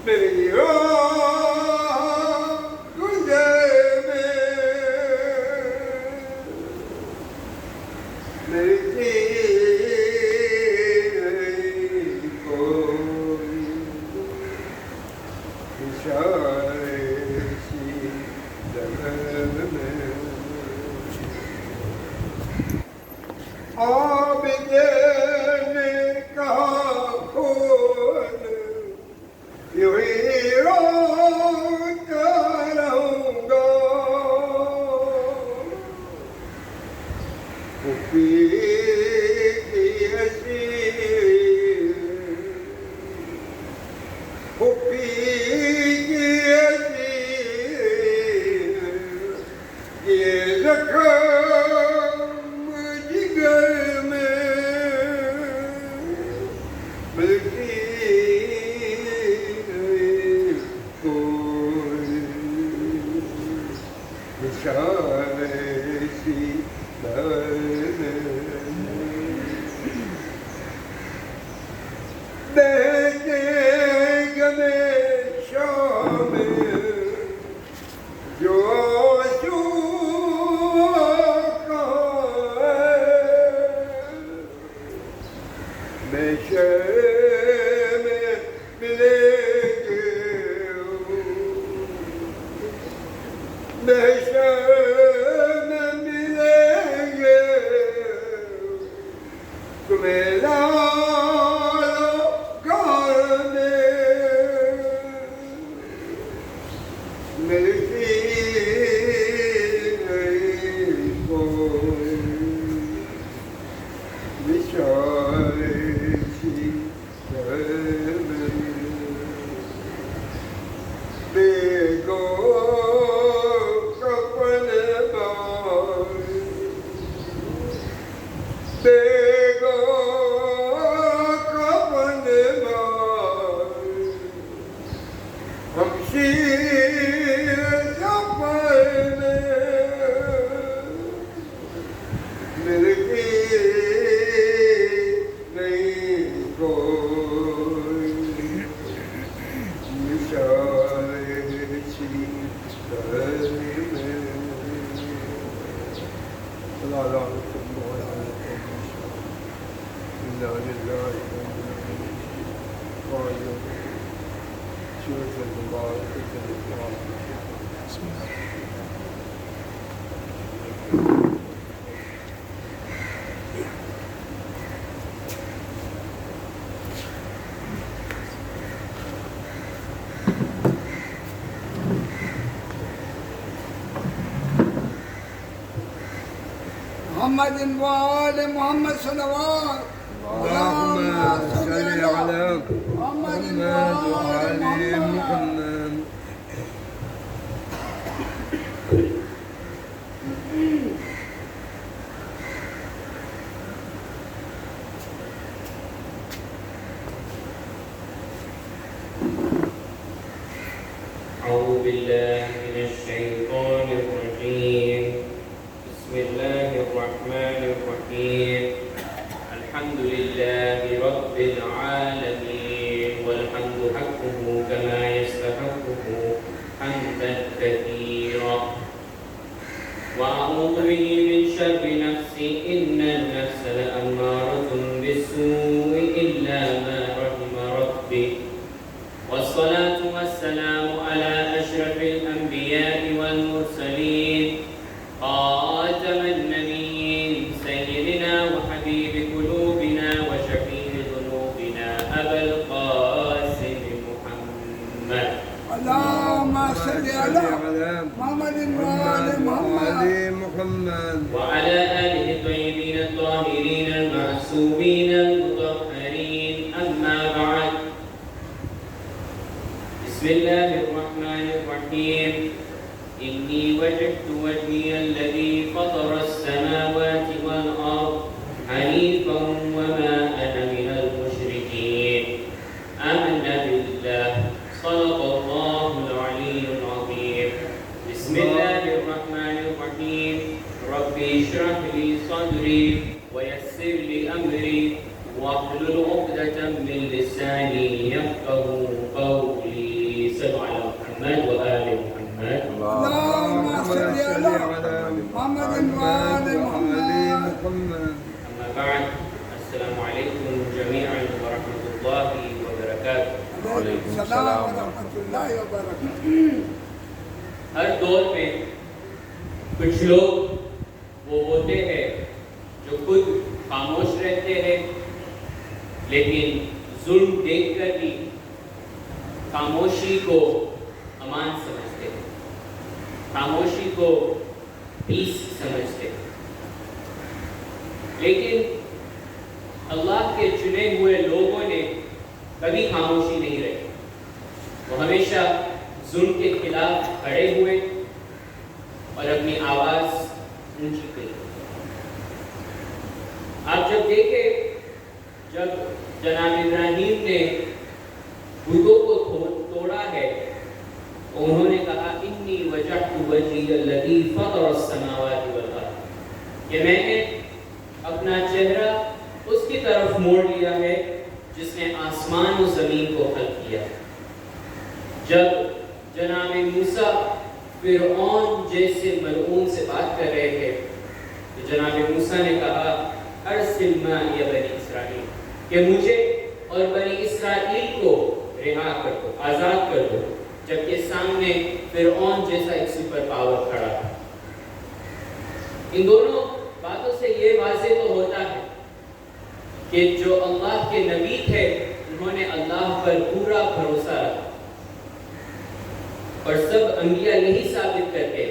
میری گزر میں میری کوئی اشارے سی دل میں آب دینے کا پھول یوں ہی روتا رہوں گا پھوپھی کی ہنسی پھوپھی کی ہنسی یہ زخم جگر میں ملتی نہیں کوئی اشارے سی بہتے گلے شام جو آنسو کہاں ہے میں شہر میں ملیں گے میں شہر میں ملیں گے تمہیں لالو گھر میں ملتی نہیں کوئی اشارے سی دل میں بے گو کفن بار بے گو کفن بار ہم شیر سفر میں ملتی نہیں کوئی اشارے سی دل میں اللہ محمد وآل محمد صلوات اللهم صل على محمد محمد وآل محمد أعوذ بالله من الشيطان الرجيم بسم الله الرحمن الرحيم الحمد لله رب العالمين والحمد حقه كما يستحقه حمدا كثيرا وأعوذ به من شر نفسي إن النفس لأمارة بالسوء إلا ما رحم ربي والصلاة والسلام على أشرف الأنبياء والمرسلين خاتم النبيين سيدنا وحبيب قلوبنا وشفيع ذنوبنا أبا القاسم محمد اللهم صل على محمد وآل محمد وعلى آله الطيبين الطاهرين المعصومين المطهرين أما بعد بسم الله الرحمن الرحيم إني وجهت وجهي الذي فطر السماوات والأرض حنيفا وما أنا من المشركين آمنا بالله صدق الله العلي العظيم بسم الله الرحمن الرحيم ربي اشرح لي صدري ويسر لي أمري واحلل عقدة من لساني يفقهوا قولي اللہ وبرکاتہ. علیکم السلام ورحمۃ اللہ وبرکاتہ. ہر دور میں کچھ لوگ وہ ہوتے ہیں جو خود خاموش رہتے ہیں لیکن ظلم دیکھ کر بھی خاموشی کو امان سمجھتے ہیں, خاموشی کو پیس سمجھتے ہیں. لیکن اللہ کے چنے ہوئے لوگوں نے کبھی خاموشی نہیں رکھی. وہ ہمیشہ ظلم کے خلاف کھڑے ہوئے اور اپنی آواز اونچی کی. آپ جب دیکھیں, جب جناب ابراہیم نے بتوں کو توڑا ہے, انہوں نے کہا انی وجہت وجہی الذی فطر السماوات والارض, کہ میں نے اپنا چہرہ اس کی طرف موڑ لیا ہے جس نے آسمان و زمین کو خلق کیا. جب جناب موسیٰ فرعون جیسے ملعون سے بات کر رہے تھے تو جناب موسیٰ نے کہا ارسل معی بنی اسرائیل, کہ مجھے اور بنی اسرائیل کو رہا کر دو, آزاد کر دو, جبکہ سامنے فرعون جیسا ایک سپر پاور کھڑا تھا. ان دونوں باتوں سے یہ واضح تو ہوتا ہے کہ جو اللہ کے نبی تھے انہوں نے اللہ پر پورا بھروسہ رکھا, اور سب انبیاء یہی ثابت کرتے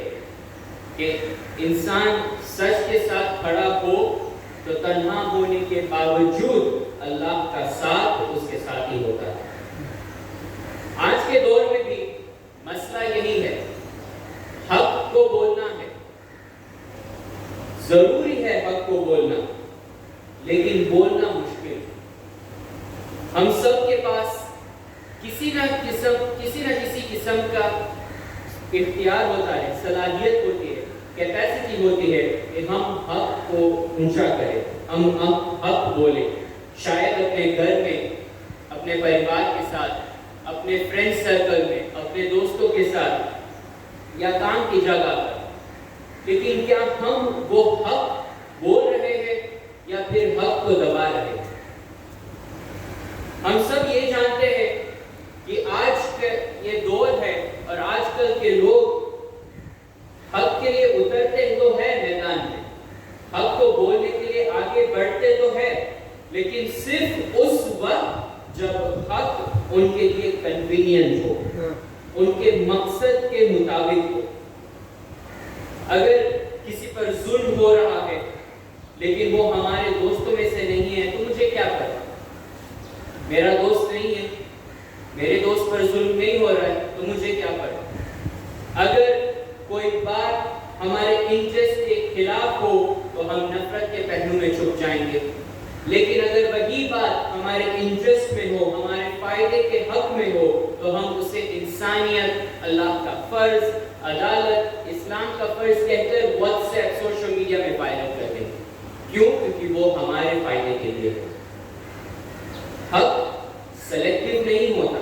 کہ انسان سچ کے ساتھ کھڑا ہو تو تنہا ہونے کے باوجود اللہ کا ساتھ اس کے ساتھ ہی ہوتا ہے. آج کے دور میں بھی مسئلہ یہی ہے, حق کو بولنا ہے, ضروری ہے حق کو بولنا, لیکن بولنا مشکل. ہم سب کے پاس کسی نہ کسی قسم کا اختیار ہوتا ہے, صلاحیت ہوتی ہے, کیپیسٹی ہوتی ہے کہ ہم حق کو اونچا کریں, ہم حق بولیں. شاید اپنے گھر میں, اپنے پریوار کے ساتھ, اپنے فرینڈ سرکل میں, اپنے دوستوں کے ساتھ یا کام کی جگہ پر. لیکن کیا ہم وہ حق بول رہے ہیں یا پھر حق کو دبا رہے ہیں؟ ہم سب یہ جانتے ہیں کہ آج کا یہ دور ہے اور آج کل کے لوگ حق کے لیے اترتے تو ہے میدان میں, حق کو بولنے کے لیے آگے بڑھتے تو ہے, لیکن صرف اس وقت جب حق ان کے لیے کنوینینٹ ہو, ان کے مقصد کے مطابق ہو. اگر کسی پر ظلم ہو رہا ہے لیکن وہ ہمارے دوستوں میں سے نہیں ہے تو مجھے کیا پتا, میرا دوست نہیں ہے, میرے دوست پر ظلم نہیں ہو رہا ہے تو مجھے کیا پتا. اگر کوئی بات ہمارے انٹرسٹ کے خلاف ہو تو ہم نفرت کے پہلو میں چھپ جائیں گے, لیکن اگر وہی بات ہمارے انٹرسٹ میں ہو, ہمارے فائدے کے حق میں ہو تو ہم اسے انسانیت, اللہ کا فرض, عدالت, اسلام کا فرض کہہ کر واٹس ایپ, سوشل میڈیا میں وائرل کر دیں. کیوں؟ کیونکہ وہ ہمارے فائدے کے لیے ہے. حق سلیکٹیو نہیں ہوتا.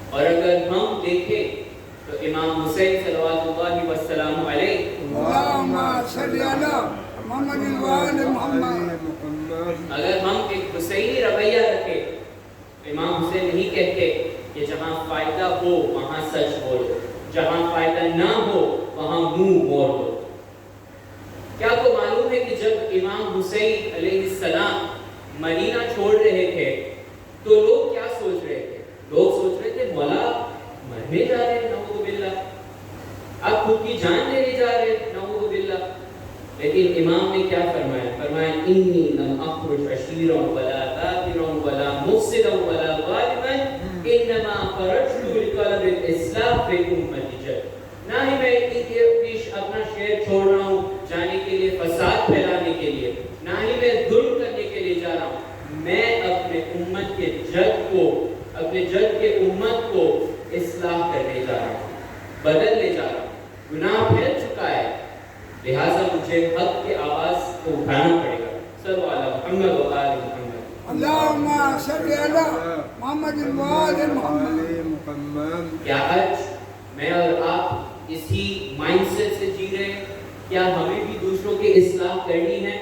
اور اگر ہم دیکھیں تو امام حسین صلوات اللہ وسلام علیہ, اللہم صلی علی محمد وآل محمد, اگر ہم ایک حسینی رویہ رکھیں, امام حسین نہیں کہتے کہ جہاں فائدہ ہو وہاں سچ بولو, جہاں فائدہ نہ ہو وہاں منہ موڑ دو. کیا آپ کو معلوم ہے کہ جب امام حسین علیہ السلام مدینہ چھوڑ رہے تھے تو لوگ کیا سوچ رہے تھے؟ لوگ سوچ رہے تھے مولا مرنے جا رہے ہیں, نعوذ باللہ, آپ خود کی جان لینے جا رہے ہیں, نعوذ باللہ. لیکن امام نے کیا فرمایا؟ فرمایا انی لم اخرج عشیرا ولا کافرا ولا مفسدا ولا ظالما انما خرجت لطلب الاصلاح فی امتی جد. نہ ہی میں اپنا شہر چھوڑ رہا ہوں جانے کے لیے فساد پھیلانے کے لیے, نہ ہی میں ظلم کرنے کے لیے جا رہا ہوں, میں اپنے امت کے جد کو, اپنے جد کے امت کو اصلاح کرنے جا رہا ہوں, بدلنے جا رہا ہوں. گناہ پھیل چکا ہے, لہٰذا مجھے حق کی آواز کو اٹھانا پڑے گا. صلو علی محمد و آل محمد. اللہم صلی علی محمد وآل محمد. کیا آج میں اور آپ اسی مائنڈ سیٹ سے جی رہے ہیں؟ کیا ہمیں بھی دوسروں کی اصلاح کرنی ہے؟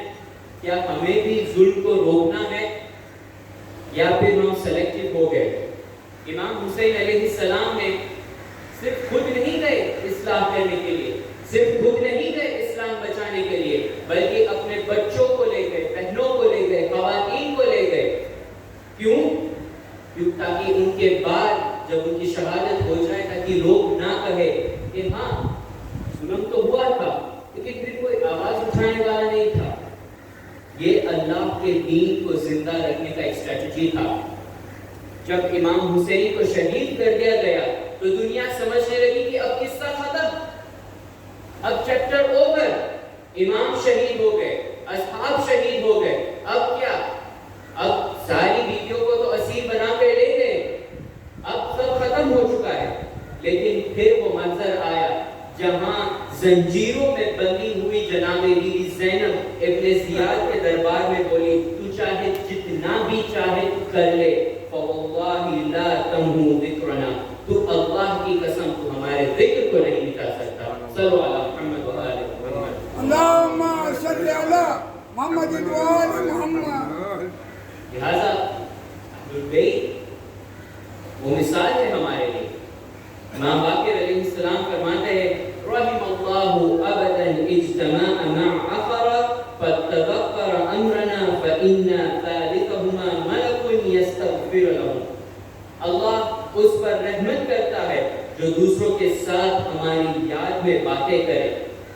کیا ہمیں بھی ظلم کو روکنا ہے؟ یا پھر ہم سلیکٹڈ ہو گئے؟ امام حسین علیہ السلام نے صرف خود نہیں گئے اصلاح کرنے کے لیے، صرف خود نہیں گئے اسلام بچانے کے لیے، بلکہ اپنے بچوں کو لے گئے، بہنوں کو لے گئے، خواتین کو لے گئے۔ کیوں؟ تاکہ ان کے بعد جب ان کی شہادت ہو جائے تاکہ لوگ نہ کہے کہ ہاں ظلم تو ہوا تھا لیکن پھر کوئی آواز اٹھانے والا نہیں تھا۔ یہ اللہ کے دین کو زندہ رکھنے کا ایک اسٹریٹجی تھا۔ جب امام حسین کو شہید کر دیا گیا تو دنیا سمجھنے لگی کہ اب قصہ ختم، اب چیپٹر اوور، امام شہید ہو گئے، اصحاب شہید ہو گئے، اب کیا؟ اب ساری بیویوں کو تو اسیر بنا کے لے گئے، اب سب ختم ہو چکا ہے۔ لیکن پھر وہ منظر آیا جہاں زنجیروں میں بندی ہوئی جناب بی بی زینب ابن زیاد کے دربار میں بولی تو چاہے جتنا بھی چاہے کر لے، فواللہ لا تمحو ذکرنا، تو اللہ کی قسم تو ہمارے ذکر کو نہیں مٹا سکتا۔ صلو علی محمد و آل محمد۔ اللہم صلی علی محمد و آل محمد۔ لہذا اہل البیت وہ مثال ہے ہمارے لیے۔ امام باقر علیہ السلام فرماتے ہیں رحم اللہ ابدا اجتماع مع اخر فتذکر امرنا فإنا ثالثهما ملک یستغفر لهم۔ اللہ اس پر رحمت کرتا ہے جو دوسروں کے ساتھ ہماری یاد میں باتیں کرے۔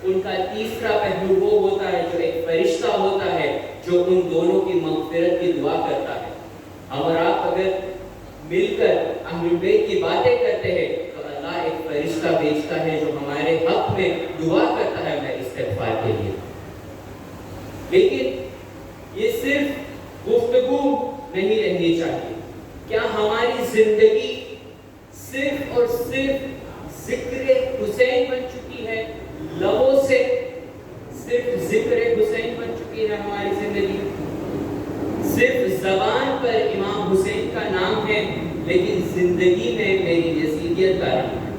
ان کا تیسرا پہلو وہ ہوتا ہے جو ایک فرشتہ ہوتا ہے جو ان دونوں کی مغفرت کی دعا کرتا ہے۔ ہم اور آپ اگر مل کر اہل البیت کی باتیں کرتے ہیں تو اللہ ایک فرشتہ بھیجتا ہے جو ہمارے حق میں دعا کرتا ہے ہمیں استغفار کے لیے۔ لیکن یہ صرف گفتگو نہیں رہنی چاہیے۔ کیا ہماری زندگی صرف اور صرف ذکر حسین بن چکی ہے؟ لبوں سے صرف ذکر حسین بن چکی ہے ہماری زندگی؟ صرف زبان پر امام حسین کا نام ہے لیکن زندگی میں میری یزیدیت کا نام ہے؟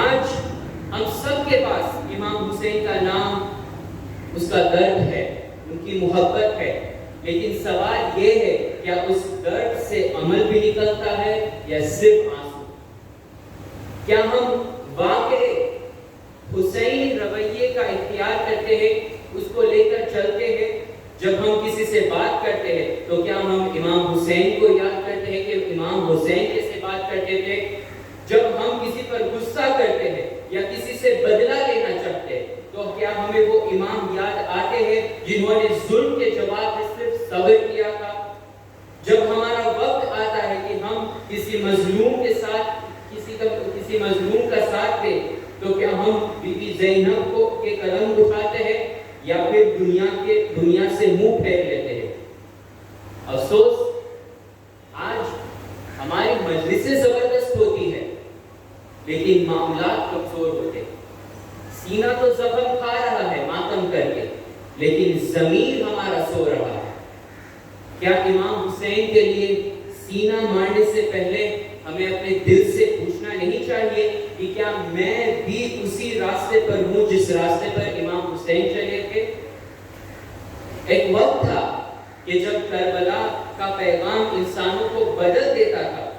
آج ہم سب کے پاس امام حسین کا نام، اس کا درد ہے، ان کی محبت ہے، لیکن سوال یہ ہے کیا اس درد سے عمل بھی نکلتا ہے یا صرف آنسو؟ کیا ہم واقعی حسین رویے کا اختیار کرتے ہیں، اس کو لے کر چلتے ہیں؟ جب ہم کسی سے بات کرتے ہیں تو کیا ہم امام حسین کو یاد کرتے ہیں کہ امام حسین کیسے بات کرتے تھے؟ جب ہم کسی پر غصہ کرتے ہیں یا کسی سے بدلہ لینا چاہتے ہیں تو کیا ہمیں وہ امام یاد آتے ہیں جنہوں نے ظلم کے جواب میں صرف صبر کیا تھا؟ جب ہمارا وقت آتا ہے کہ ہم کسی مظلوم کے ساتھ کسی مظلوم کا ساتھ دیں تو کیا ہم بی بی زینب کو کے قدم اٹھاتے ہیں یا پھر دنیا سے منہ پھیر لیتے ہیں؟ افسوس آج ہماری مجلسیں زبردست ہوتی ہے لیکن معاملات کمزور ہوتے ہیں۔ سینہ تو زخم کھا رہا ہے ماتم کر کے لیکن ضمیر ہمارا سو رہا ہے۔ کیا امام حسین کے لیے سینہ مارنے سے پہلے ہمیں اپنے دل سے پوچھنا نہیں چاہیے کہ کیا میں بھی اسی راستے پر ہوں جس راستے پر امام حسین چلے تھے؟ ایک وقت تھا کہ جب کربلا کا پیغام انسانوں کو بدل دیتا تھا،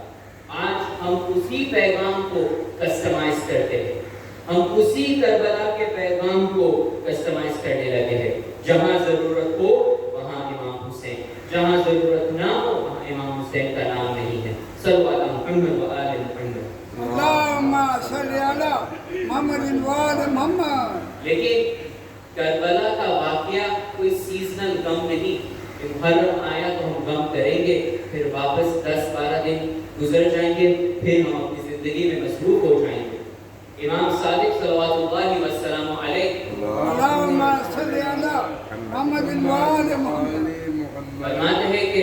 آج ہم اسی پیغام کو کسٹمائز کرتے ہیں، ہم اسی کربلا کے پیغام کو کسٹمائز کرنے لگے ہیں۔ جہاں ضرورت ہو وہاں امام حسین، جہاں ضرورت نہ ہو وہاں امام حسین کا نام نہیں ہے۔ صلو علی محمد و آل محمد۔ اللہم صلی علی محمد و آل محمد۔ لیکن کربلا کا واقعہ کوئی سیزنل غم نہیں کہ محرم آیا تو ہم غم کریں گے، پھر واپس 10-12 دن گزر جائیں گے، پھر ہم اپنی زندگی میں مصروف ہو جائیں گے۔ امام صادق صلوات اللہ وسلام علیہ اللہم صلی علی محمد و آل محمد فرماتے ہیں کہ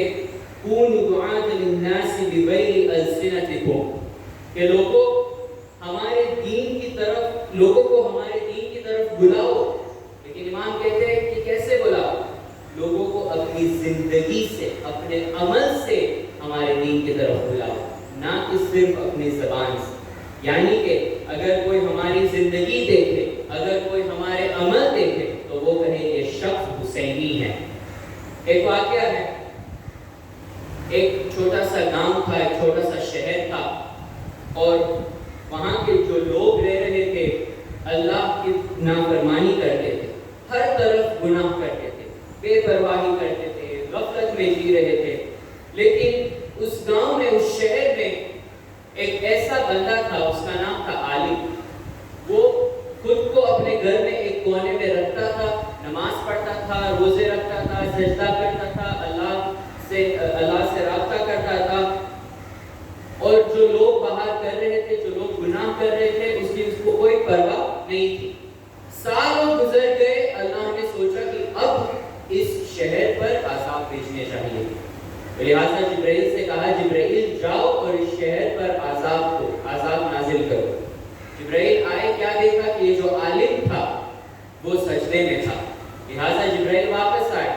کونوا دعاۃ للناس بغیر السنتکم، کہ لوگوں ہمارے دین کی طرف، لوگوں کو ہمارے دین کی طرف بلاؤ۔ لیکن امام کہتے ہیں کہ کیسے بلاؤ؟ لوگوں کو اپنی زندگی سے، اپنے عمل سے ہمارے دین کی طرف بلاؤ، نہ کہ صرف اپنی زبان سے۔ یعنی کہ اگر کوئی ہماری زندگی دیکھے، اگر کوئی ہمارے عمل دیکھے تو وہ کہے یہ شخص حسینی ہے۔ ایک واقعہ ہے ایک چھوٹا سا گاؤں تھا، ایک چھوٹا سا شہر تھا، اور وہاں کے جو لوگ رہ رہے تھے اللہ کی نافرمانی کرتے تھے، ہر طرف گناہ کرتے تھے، بے پرواہی کرتے تھے، غفلت میں جی رہے تھے. لیکن اس گاؤں میں، اس شہر میں ایک ایسا بندہ تھا، اس کا نام تھا عالم. وہ خود کو اپنے گھر میں ایک کونے میں رکھتا تھا، نماز پڑھتا تھا، روزے رکھتا تھا، سجدہ کرتا تھا، اللہ سے رابطہ کرتا تھا. اور جو لوگ باہر کر رہے تھے، جو لوگ گناہ کر رہے تھے، اس کی اس کو کوئی پرواہ نہیں تھی. سالوں گزر گئے. اللہ نے سوچا کہ اب اس شہر پر عذاب بھیجنے چاہیے. لہٰذا جبرائیل سے کہا، جبرائیل جاؤ اور اس شہر پر عذاب نازل کرو. جبرائیل آئے، کیا دیکھا کہ یہ جو عالم تھا وہ سجدے میں تھا. لہٰذا جبرائیل واپس آئے.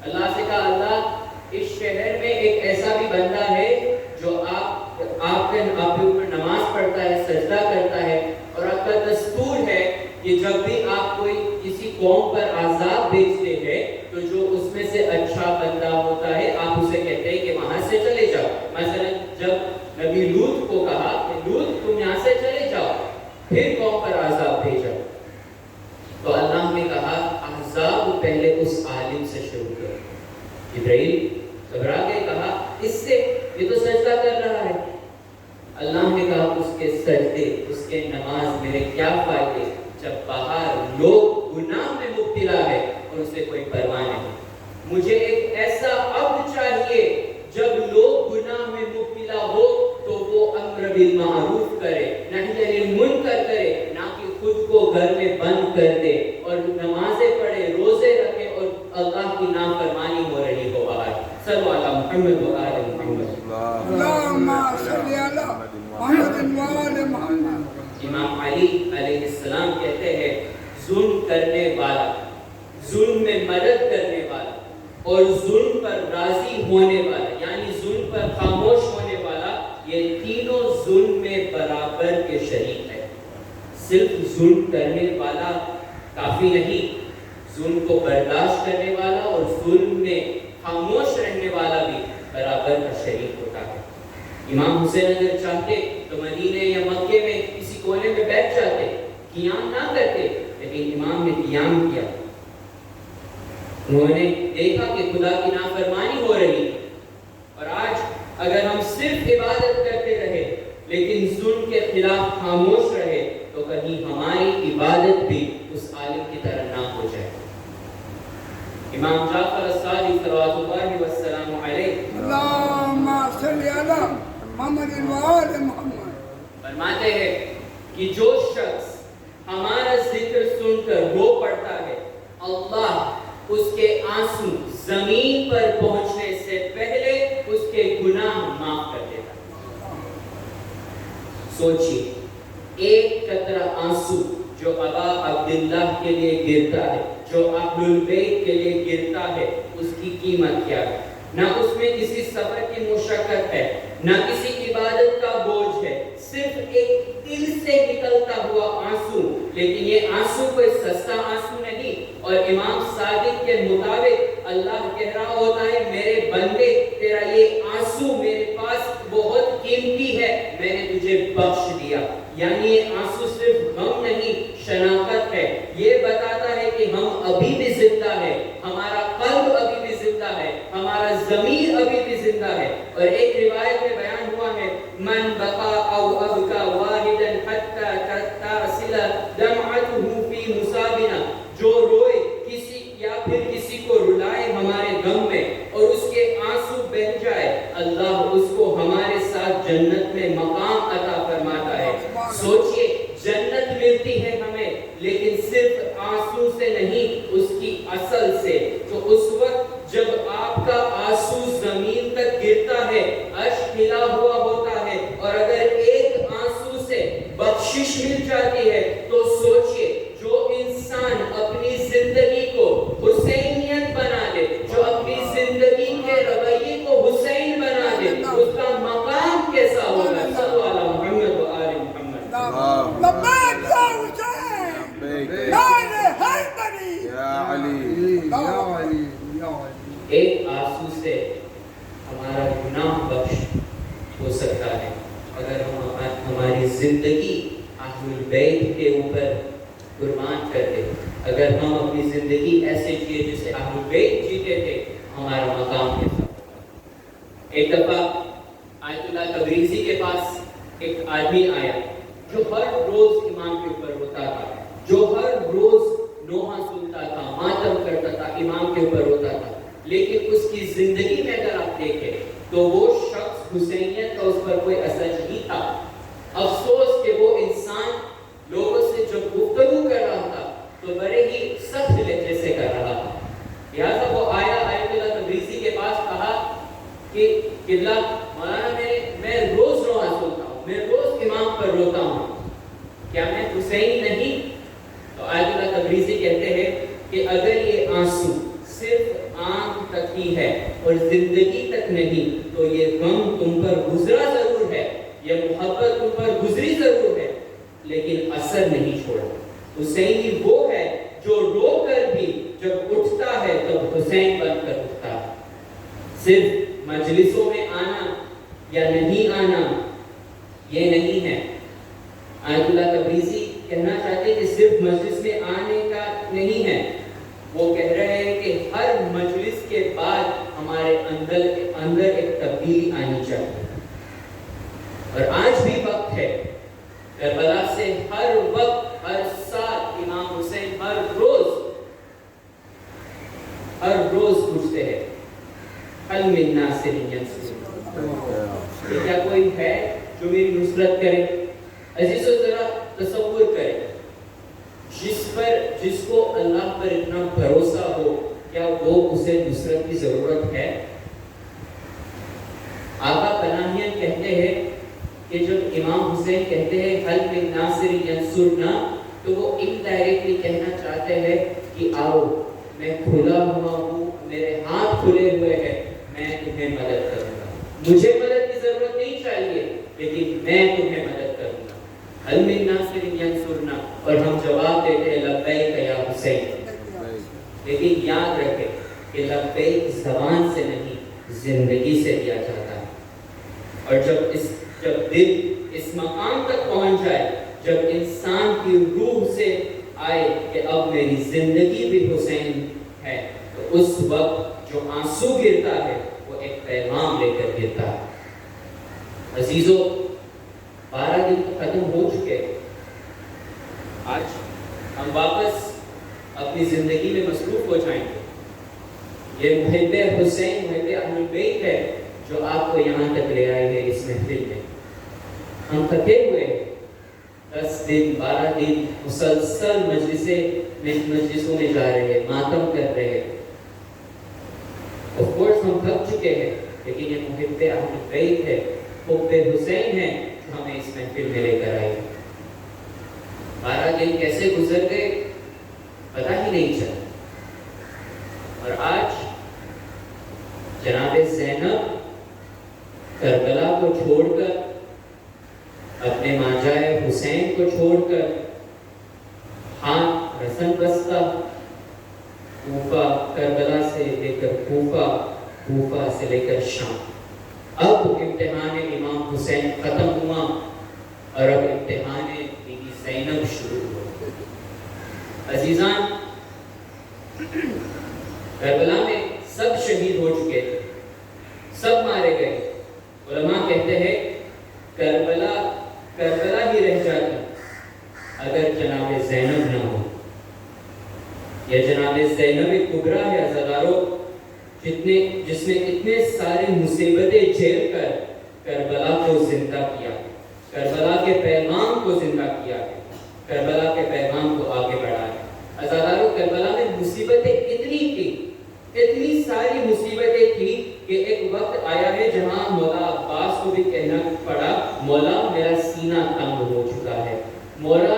اللہ سے کہا، اللہ اس شہر میں ایک ایسا بھی بندہ ہے جو آپ کے اوپر نماز پڑھتا ہے، سجدہ کرتا ہے، اور آپ کا دستور ہے کہ جب بھی آپ کوئی کسی قوم پر عذاب بھیجتے ہیں تو جو اس میں سے اچھا بندہ ہوتا ہے آپ اسے کہتے ہیں کہ وہاں سے چلے جاؤ. مثلا جب نبی لوط کو کہا کہ لوط تم یہاں سے چلے جاؤ، پھر قوم پر عذاب بھیجا، تو اللہ نے کہا عذاب پہلے اس عالم سے شروع کرو. جبرائیل گھبرا کے کہا، اس سے یہ تو سجدہ کر رہا ہے. اللہ نے کہا اس کے سجدے، اس کے نماز میرے کیا فائدے جب باہر لوگ گناہ میں مبتلا ہے اور اسے کوئی پرواہ نہیں. مجھے ایک ایسا عبد چاہیے جب لوگ گناہ میں مبتلا ہو تو وہ امر بالمعروف کرے، نہی عن المنکر کرے، نہ کہ خود کو گھر میں بند کر دے اور نمازیں پڑھے، روزے رکھے اور اللہ کی نافرمانی ہو رہی ہو باہر. صلو علی محمد و آل محمد. اللہم صلی علی محمد و آل محمد. امام علی علیہ السلام کہتے ہیں، ظلم کرنے والا، ظلم میں مدد کرنے والا اور ظلم پر راضی ہونے والا، یعنی ظلم پر خاموش ہونے والا، یہ تینوں ظلم میں برابر کے شریک ہے. صرف ظلم کرنے والا کافی نہیں، ظلم کو برداشت کرنے والا اور ظلم میں خاموش رہنے والا بھی برابر کا شریک ہوتا ہے. امام حسین اگر چاہتے تو مدینے یا مکے میں کسی کونے میں بیٹھ جاتے، قیام نہ کرتے، لیکن امام نے قیام کیا. انہوں نے دیکھا کہ خدا کی نافرمانی ہو رہی ہے. اور آج اگر ہم صرف عبادت کرتے رہے لیکن ظلم کے خلاف خاموش رہے تو کہیں ہماری عبادت بھی اس عالم کی طرح نہ ہو جائے. امام جعفر الصادق صلوات اللہ وسلام علیہ اللہم صلی علی محمد و آل محمد فرماتے ہیں کہ جو شخص ہمارا ذکر سن کر رو پڑتا ہے، اللہ اس کے آنسو زمین پر پہنچنے سے پہلے اس کے گناہ معاف کر دیتا. سوچیے، ایک قطرہ آنسو جو ابا عبداللہ کے لیے گرتا ہے، جو اہل البیت کے لیے گرتا ہے، اس کی قیمت کیا ہے؟ نہ اس میں کسی سفر کی مشقت ہے، نہ کسی عبادت کا بوجھ ہے، صرف ایک دل سے نکلتا ہوا آنسو. لیکن یہ آنسو کوئی سستا آنسو نہیں. اور امام صادق کے مطابق اللہ کہہ رہا ہوتا ہے، میرے بندے تیرا یہ آنسو میرے پاس بہت قیمتی ہے، میں نے تجھے بخش دیا. یعنی یہ آنسو صرف غم نہیں، شناخت ہے. یہ بتاتا ہے کہ ہم ابھی بھی زندہ ہے، ہمارا قلب ابھی بھی زندہ ہے، ہمارا ضمیر ابھی بھی زندہ ہے. اور ایک روایت میں بیان ہوا ہے، من بقا او ابکا واحدا حتی تتصل دمعته فی مصابنا، جو روئے کسی یا پھر کسی کو رلائے ہمارے غم میں اور اس کے آنسو بہہ جائے، اللہ اس کو ہمارے ساتھ جنت میں مقام عطا فرماتا ہے. سوچئے، جنت ملتی ہے ہمیں لیکن صرف آنسو سے نہیں، اس کی اصل سے. تو اس وقت جب آپ کا آنسو زمین تک گرتا ہے، اشک کھلا ہوا ہوتا ہے، اور اگر ایک آنسو سے بخشش مل جاتی ہے تو سوچئے، جو انسان اپنی زندگی کو حسینیت بنا دے، جو اپنی زندگی کے رویے کو حسین بنا دے، اس کا مقام کیسا ہوگا. صلو علی محمد و آل محمد. لبیک یا حسین، نال حیدری، یا علی، یا علی، یا علی. ایک آنسو سے ہمارا زندگی اہل بیت کے اوپر قربان کر دے. اگر ہم اپنی زندگی ایسے جیے جیسے اہل بیت جیتے تھے, ہمارا مقام کیسا ہوگا. ایک دفعہ آیت اللہ تبریزی کے پاس ایک آدمی آیا جو ہر روز امام کے اوپر روتا تھا, جو ہر روز نوحہ سنتا تھا, ماتم کرتا تھا, امام کے اوپر روتا تھا. لیکن اس کی زندگی میں اگر آپ دیکھیں تو وہ شخص حسینیت کا اس پر کوئی اثر نہیں تھا. افسوس کہ وہ انسان لوگوں سے جب گفتگو کر رہا تھا تو بڑے ہی سخت لہجے سے کر رہا تھا. لہٰذا وہ آیا آیت اللہ تبریزی کے پاس, کہا کہ قبلہ مولانا میں روز نوحہ سنتا ہوں, میں روز امام پر روتا ہوں, کیا میں حسین نہیں؟ تو آیت اللہ تبریزی کہتے ہیں کہ اگر یہ آنسو صرف آنکھ تک ہی ہے اور زندگی تک نہیں تو یہ غم تم پر گزرا ضرور ہے, یہ محبت تم پر گزری ضرور ہے, لیکن اثر نہیں چھوڑا. حسینی وہ ہے جو رو کر بھی جب اٹھتا ہے تب حسین بن کر اٹھتا ہے. صرف مجلسوں میں آنا یا نہیں آنا یہ نہیں ہے. آیت اللہ تبریزی کہنا چاہتے کہ صرف مجلس میں آنے کا نہیں ہے, وہ کہہ رہے ہیں کہ ہر مجلس کے بعد ہمارے اندر ایک تبدیلی آنی چاہیے. اور آج بھی وقت ہے, کربلا سے ہر وقت ہر سال امام حسین ہر روز پوچھتے ہیں حل من ناصر ینصر, کیا کوئی ہے جو میری نصرت کرے. عزیزو ذرا تصور کریں, جس کو اللہ پر اتنا بھروسہ ہو, کیا وہ اسے نصرت کی ضرورت ہے؟ آقا پناہیان کہتے ہیں کہ جب امام حسین کہتے ہیں حل من ناصر ینصرنا, تو وہ انڈائریکٹلی کہنا چاہتے ہیں کہ آؤ میں کھلا ہوا ہوں, میرے ہاتھ کھلے ہوئے ہیں, میں تمہیں مدد کروں گا. مجھے مدد کی ضرورت نہیں چاہیے لیکن میں تمہیں مدد کروں گا. حل من ناصر ینصرنا, اور ہم جواب دیتے ہیں لبیک یا حسین. لیکن یاد رکھیں کہ لبیک زبان سے نہیں زندگی سے دیا جاتا ہے. اور جب دل اس مقام تک پہنچ جائے, جب انسان کی روح سے آئے کہ اب میری زندگی بھی حسین ہے, تو اس وقت جو آنسو گرتا ہے وہ ایک پیغام لے کر گرتا ہے. عزیزو 12 دن تو ختم ہو چکے, آج ہم واپس اپنی زندگی میں مصروف ہو جائیں گے. یہ محب حسین, محب اہل بیت ہے جو آپ کو یہاں تک لے آئے ہیں اس محفل میں. ہم تھکے ہوئے ہیں, 10 دن 12 دن مسلسل مجلسوں میں جا رہے ہیں, ماتم کر رہے ہیں. آف کورس ہم تھک چکے ہیں, لیکن یہ محب اہل بیت ہے, محب حسین ہے جو ہمیں اس محفل میں لے کر آئے. 12 دن کیسے گزر گئے پتہ ہی نہیں چلا. اور آج جناب زینب کربلا کو چھوڑ کر, اپنے ماجائے حسین کو چھوڑ کر, ہاتھ رسن بستہ, کوفہ, کربلا سے لے کر کوفہ, کوفہ سے لے کر شام. اب امتحان امام حسین ختم ہوا اور اب امتحان بی بی زینب شروع ہوا. عزیزان, کربلا میں سب شہید ہو چکے تھے, سب مارے گئے. علماء کہتے ہیں کربلا ہی رہ جاتی اگر جناب زینب نہ ہو. یہ جناب زینب کبریٰ ہے عزادارو, جس نے اتنے سارے مصیبتیں جھیل کر کربلا کو زندہ کیا, کربلا کے پیغام کو زندہ کیا, کربلا کے پیغام کو آگے بڑھایا. عزادارو, کربلا میں مصیبتیں اتنی تھی, اتنی ساری مصیبتیں تھی کہ ایک وقت آیا ہے جہاں مولا عباس کو بھی کہنا پڑا, مولا میرا سینہ تنگ ہو چکا ہے, مولا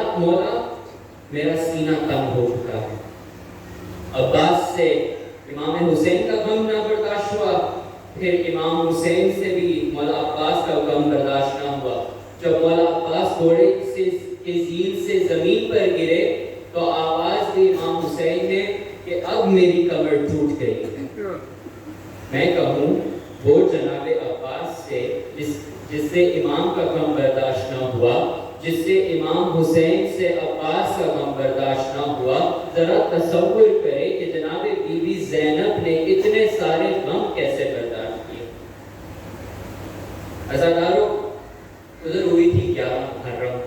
میرا سینہ تنگ ہو چکا ہے. عباس سے امام حسین کا غم نہ برداشت ہوا, پھر امام حسین سے بھی مولا عباس کا غم برداشت نہ ہوا. جب مولا عباس گھوڑے کے زیر سے زمین پر گرے تو آواز دی امام حسین نے کہ اب میری کمر ٹوٹ گئی ہے. میں کہوں وہ جناب عباس سے جس سے امام کا غم برداشت نہ ہوا, جس سے امام حسین سے عباس کا غم برداشت نہ ہوا. ذرا تصور کرے کہ جناب بی بی زینب نے اتنے سارے غم کیسے برداشت کیے. عزاداروں، ادھر ہوئی تھی 11 محرم.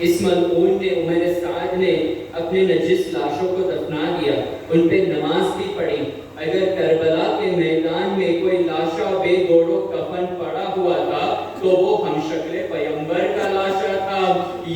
اس ملعون نے عمر سعد نے اپنے نجس لاشوں کو دفنا دیا، ان پہ نماز بھی پڑھی. اگر کربلا کے میدان میں کوئی لاشا بے گوڑو کفن پڑا ہوا تھا تو وہ ہم شکل پیغمبر کا لاشا تھا،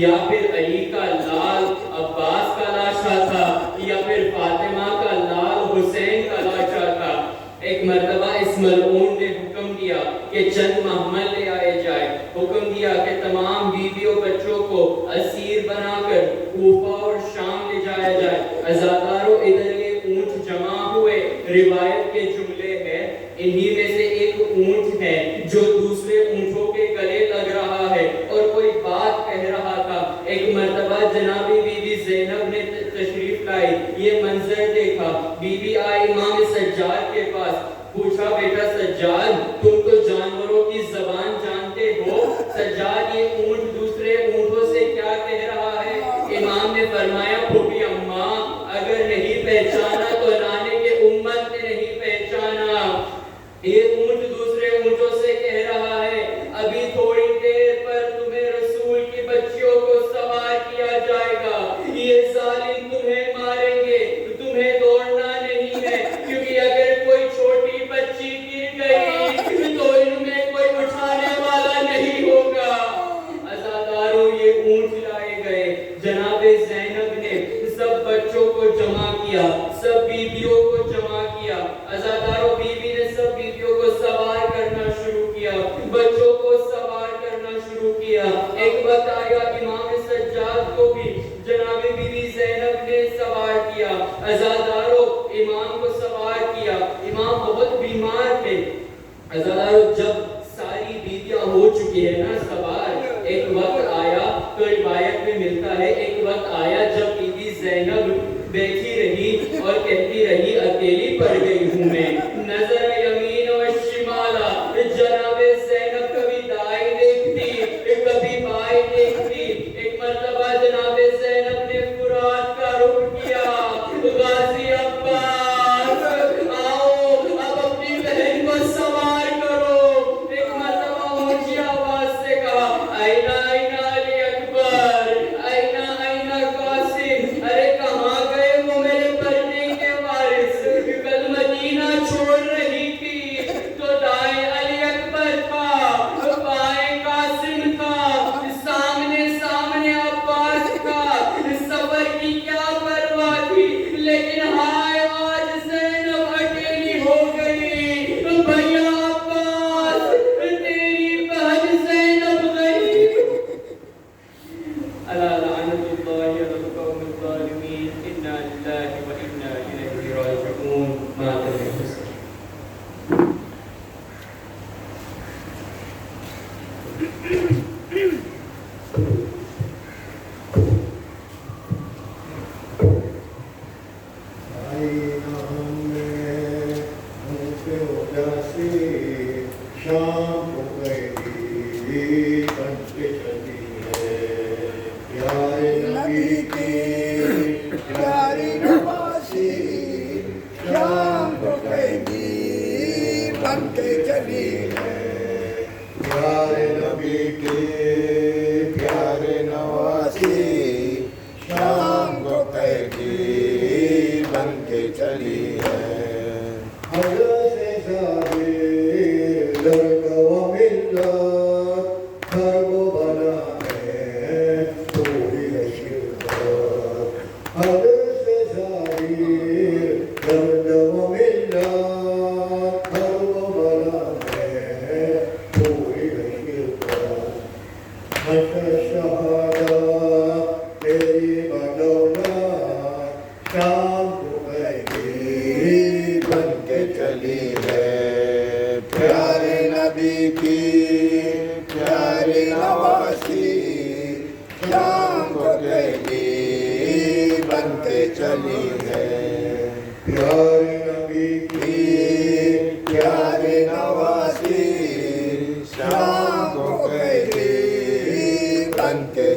یا پھر علی کا لال عباس کا لاشا تھا، یا پھر فاطمہ کا لال حسین کا لاشا تھا. ایک مرتبہ اس ملعون نے حکم دیا کہ چند محمل لے آئے جائے. حکم دیا کہ تمام بیویوں بچوں کو اسیر بنا کر کوفہ اور شام لے جایا جائے. عزاداروں، ادھر یہ اونٹ جمع ہوئے. روایت کے جملے ہیں، انہی میں سے ایک اونٹ ہے جو دوسرے اونٹوں کے گلے لگ رہا ہے اور کوئی بات کہہ رہا تھا. ایک مرتبہ جناب بی بی زینب نے تشریف لائی، یہ منظر دیکھا. بی بی آئی امام سجاد کے پاس، پوچھا بیٹا سجاد، تم تو جانوروں کی زبان جانتے ہو، سجاد یہ اونٹ دوسرے اونٹوں سے کیا کہہ رہا ہے؟ امام نے فرمایا پھوپھی اماں، اگر نہیں پہچانا تو نانے کے امت نے نہیں پہچانا. یہ اونٹ دوسرے اونٹوں سے کہہ رہا ہے ابھی تھوڑی دیر پر تمہیں رسول کی بچیوں کو سوار کیا جائے گا، یہ ظالم تمہیں ماریں گے، تمہیں دوڑنا نہیں ہے، کیونکہ اگر کوئی چھوٹی بچی گر گئی تو ان میں کوئی اٹھانے والا نہیں ہوگا. عزاداروں، یہ اونٹ لائے گئے. جناب زینب نے سب بچوں کو جمع کیا، سب بیویوں کو جمع کیا. عزاداروں، بیوی نے سب بیویوں کو سوار کرنا شروع کیا، بچوں کو سوار کرنا شروع کیا. ایک وقت آیا امام سجاد کو بھی جناب بی بی زینب نے سوار کیا. عزاداروں، امام کو سوار کیا. امام بہت بیمار تھے. عزاداروں، جب ساری بیویاں ہو چکی ہے نا سوار، ایک وقت آیا تو روایت میں ملتا ہے، ایک وقت آیا جب بی بی زینب بیٹھی رہی اور کہتی رہی اکیلی پڑ گئی ہوں میں. نظر یمین و شمالا، جناب زینب کبھی دائیں دیکھتی کبھی بائیں دیکھتی. ایک مرتبہ جناب زینب نے فرات کا رخ کیا. غازی عباس آؤ، اب اپنی بہن کو سوار کرو. ایک مرتبہ اونچی آواز سے کہا آئینہ آئینہ علی اکبر، آئینہ آئینہ قاسم. ارے کہاں گئے وہ میرے پردے کے وارث؟ کل مدینہ چھوڑ رہی تھی تو دائیں علی اکبر تھا، بائیں قاسم تھا، سامنے سامنے عباس تھا. سفر کی کیا پرواہ تھی، لیکن ہائے آج زینب اکیلی ہو گئی. بھیا عباس، تیری بہن زینب گئی. الا لعنت اللہ علی القوم الظالمین. انا للہ و انا الیہ راجعون. مات الحسین. شام کو گئی بن کے چلی ہے پیارے نبی کی پیاری نواسی، شام کو قیدی بن کے چلی ہے. پیارے نبی کی پیارے نواسی، شام کو قیدی بن کے چلی ہے. حضرت ظاہر درد و ملت کرب و بلا ہے پوری شرکت. حضرت ظاہر درد و ملت کرب و بلا ہے پوری شرکت. حشر شہادت تیری بدولت شام کو قیدی بن کے چلی ہے. پیارے نبی کی پیاری نواسی، شام کو قیدی بن کے چلی ہے. پیارے نبی کی پیاری نواسی، شام کو قیدی بن کے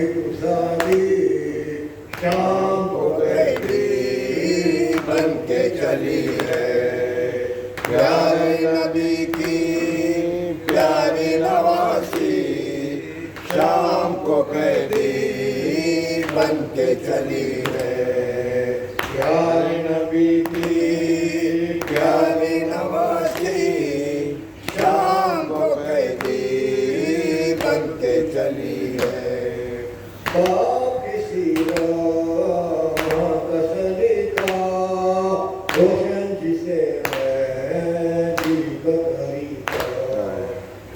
ساری شام کو قیدی بن کے چلی ہے پیارے نبی کی پیاری نواسی شام کو قیدی بن کے چلی ہے پیارے نبی کی پیاری نواسی شام کو قیدی بن کے چلی ہے باپ کسی راہ کا سلیقہ روشن جسے ہے دل کا طریقہ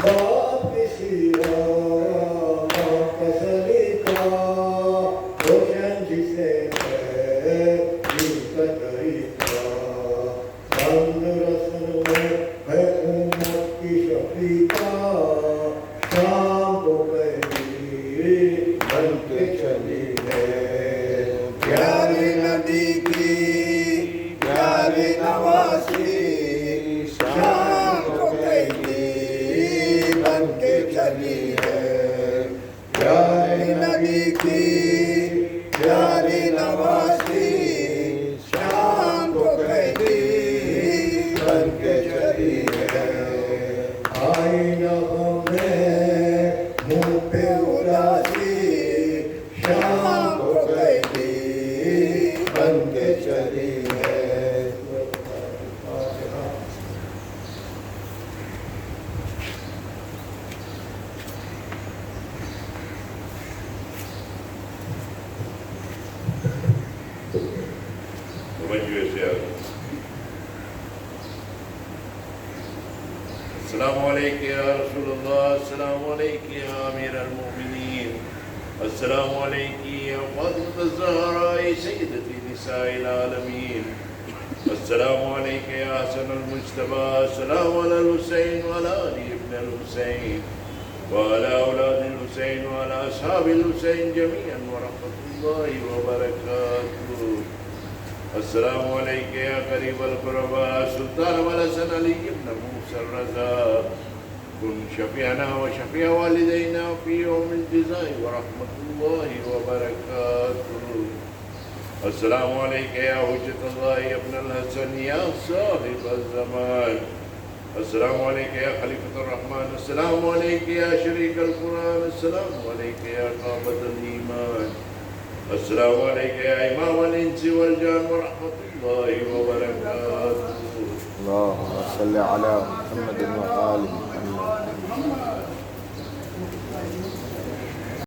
باپ کسی راہ کا سلیقہ روشن جسے ہے دل کا طریقہ بند رسن میں ہے امت کی شفیقہ شام کو قیدی بن کے چلی ہے پیارے نبی کی پیاری نواسی شام کو قیدی بن کے چلی ہے پیارے نبی کی پیاری نواسی شام کو قیدی بن کے چلی ہے آئینہ میں منہ پہ اداسی شام کو قیدی بن کے چلی ہے السلام علیکم یا رسول اللہ السلام علیکم یا امیر المؤمنین السلام علیکم یا فاطمة الزہراء سیدتی نساء العالمین السلام علیکم یا حسن المجتبی السلام علی الحسین وعلی علی ابن الحسین وعلی اولاد الحسین وعلی اصحاب الحسین جميعا ورحمۃ اللہ وبرکاتہ السلام علیکم یا قریب القرباء سلطان والحسن علی ابن موسى الرضا كن شفيعنا وشفيع والدينا في يوم الجزاء ورحمة الله وبركاته السلام عليك يا حجة الله يا ابن الحسن يا صاحب الزمان السلام عليك يا خليفة الرحمن السلام عليك يا شريك القرآن السلام عليك يا قامة الإيمان السلام عليك يا إمام الإنس والجان ورحمة الله وبركاته اللهم صل على محمد وآله